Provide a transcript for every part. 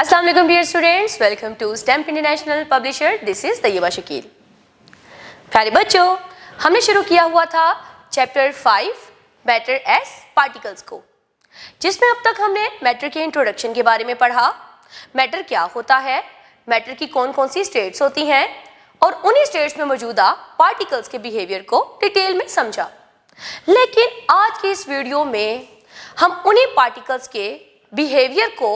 अस्सलाम वालेकुम dear students, welcome to stamp international publisher. This is Tayyaba Shakeel. प्यारे बच्चों, हमने शुरू किया हुआ था चैप्टर 5 मैटर एज पार्टिकल्स को, जिसमें अब तक हमने मैटर के इंट्रोडक्शन के बारे में पढ़ा। मैटर क्या होता है, मैटर की कौन कौन सी स्टेट्स होती हैं और उन्हीं स्टेट्स में मौजूदा पार्टिकल्स के बिहेवियर को डिटेल में समझा। लेकिन आज की इस वीडियो में हम उन्हीं पार्टिकल्स के बिहेवियर को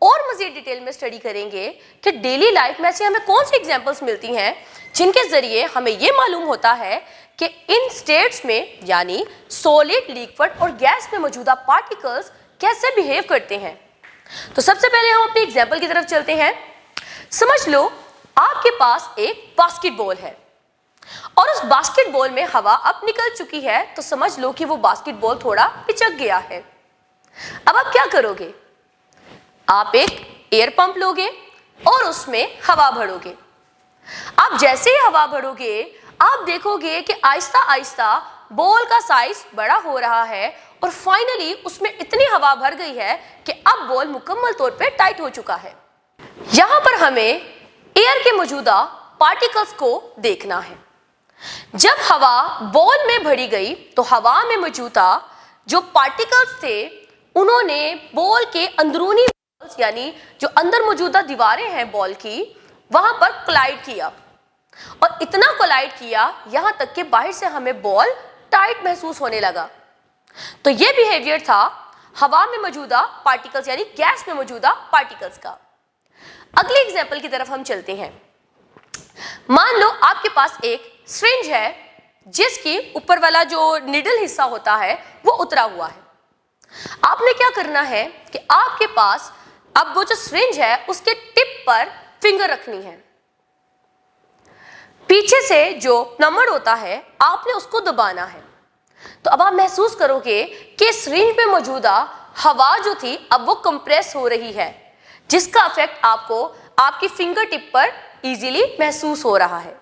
और मजीद डिटेल में स्टडी करेंगे कि डेली लाइफ में से हमें कौन सी एग्जांपल्स मिलती हैं जिनके जरिए हमें ये मालूम होता है कि इन स्टेट्स में यानी सॉलिड, लिक्विड और गैस में मौजूदा पार्टिकल्स कैसे बिहेव करते हैं। तो सबसे पहले हम अपनी एग्जांपल की तरफ चलते हैं। समझ लो आपके पास एक बास्केटबॉल है और उस बास्केटबॉल में हवा अब निकल चुकी है, तो समझ लो कि वो बास्केटबॉल थोड़ा पिचक गया है। अब आप क्या करोगे? आप एक एयर पंप लोगे और उसमें हवा भरोगे। आप जैसे ही हवा भरोगे आप देखोगे कि आहिस्ता आहिस्ता बॉल का साइज बड़ा हो रहा है और फाइनली उसमें इतनी हवा भर गई है कि अब बॉल मुकम्मल तौर पे टाइट हो चुका है। यहां पर हमें एयर के मौजूदा पार्टिकल्स को देखना है। जब हवा बॉल में भरी गई तो हवा में मौजूदा जो पार्टिकल्स थे उन्होंने बॉल के अंदरूनी यानी जो अंदर मौजूदा दीवारें हैं बॉल की, वहां पर कोलाइड किया और इतना कोलाइड किया यहां तक कि बाहर से हमें बॉल टाइट महसूस होने लगा। तो यह बिहेवियर था हवा में मौजूदा पार्टिकल्स यानी गैस में मौजूदा पार्टिकल्स का। अगली एग्जांपल की तरफ हम चलते हैं। मान लो आपके पास एक सिरिंज है जिसकी ऊपर वाला जो निडल हिस्सा होता है वो उतरा हुआ है। आपने क्या करना है कि आपके पास अब वो जो सिरिंज है उसके टिप पर फिंगर रखनी है। पीछे से जो नंबर होता है आपने उसको दबाना है। तो अब आप महसूस करोगे कि सिरिंज में मौजूदा हवा जो थी अब वो कंप्रेस हो रही है, जिसका इफेक्ट आपको आपकी फिंगर टिप पर इजीली महसूस हो रहा है।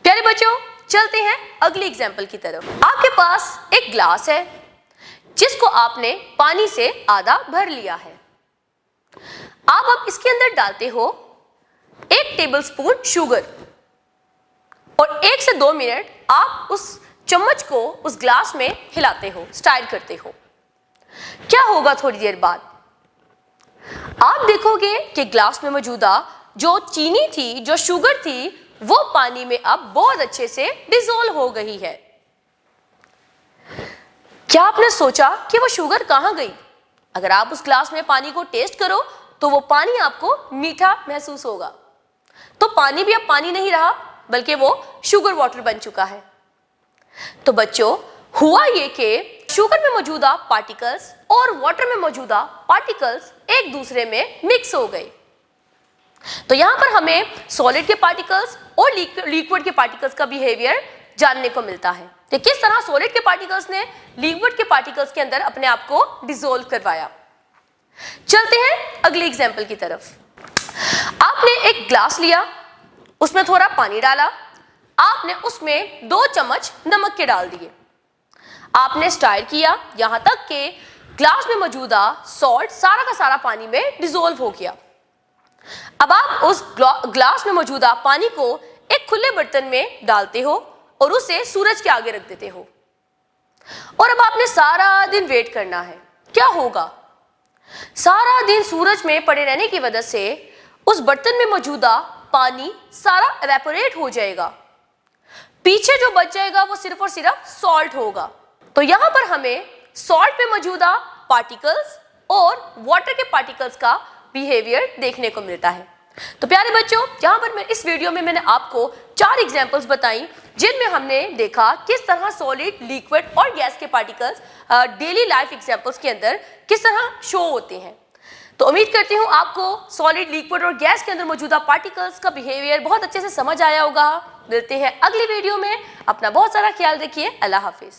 प्यारे बच्चों, चलते हैं अगली एग्जांपल की तरफ। आपके पास एक ग्लास है जिसको आपने पानी से आधा भर लिया है। आप अब इसके अंदर डालते हो 1 टेबलस्पून शुगर और 1 से 2 मिनट आप उस चम्मच को उस ग्लास में हिलाते हो, स्टाइर करते हो। क्या होगा थोड़ी देर बाद? आप देखोगे कि ग्लास में मौजूदा जो चीनी थी, जो शुगर थी, वो पानी में अब बहुत अच्छे से डिसॉल्व हो गई है। क्या आपने सोचा कि वो शुगर कहां गई? अगर आप उस ग्लास में पानी को टेस्ट करो तो वो पानी आपको मीठा महसूस होगा। तो पानी भी अब पानी नहीं रहा बल्कि वो शुगर वाटर बन चुका है। तो बच्चों, हुआ ये कि शुगर में मौजूदा पार्टिकल्स और वाटर में मौजूदा पार्टिकल्स एक दूसरे में मिक्स हो गए। तो यहां पर हमें सॉलिड के पार्टिकल्स और लिक्विड के पार्टिकल्स का बिहेवियर जानने को मिलता है कि किस तरह सॉलिड के पार्टिकल्स ने लिक्विड के पार्टिकल्स के अंदर अपने आप को डिसॉल्व करवाया। चलते हैं अगली एग्जांपल की तरफ। आपने एक ग्लास लिया, उसमें थोड़ा पानी डाला, आपने उसमें 2 चम्मच नमक के डाल दिए। आपने स्टाइर किया यहां तक कि ग्लास में मौजूदा सॉल्ट सारा का सारा पानी में डिसॉल्व हो गया। अब आप उस ग्लास में मौजूदा पानी को एक खुले बर्तन में डालते हो और उसे सूरज के आगे रख देते हो और अब आपने सारा दिन वेट करना है। क्या होगा? सारा दिन सूरज में पड़े रहने की वजह से उस बर्तन में मौजूदा पानी सारा एवेपोरेट हो जाएगा। पीछे जो बच जाएगा वो सिर्फ और सिर्फ सॉल्ट होगा। तो यहां पर हमें सॉल्ट में मौजूदा पार्टिकल्स और वाटर के पार्टिकल्स का बिहेवियर देखने को मिलता है। तो प्यारे बच्चों, यहाँ पर मैं इस वीडियो में मैंने आपको 4 एग्जांपल्स बताई जिनमें हमने देखा किस तरह सॉलिड, लिक्विड और गैस के पार्टिकल्स डेली लाइफ एग्जांपल्स के अंदर किस तरह शो होते हैं। तो उम्मीद करती हूँ आपको सॉलिड, लिक्विड और गैस के अंदर मौजूदा पार्टिकल्स का बिहेवियर बहुत अच्छे से समझ आया होगा। मिलते हैं अगली वीडियो में। अपना बहुत सारा ख्याल रखिए। अल्लाह हाफिज।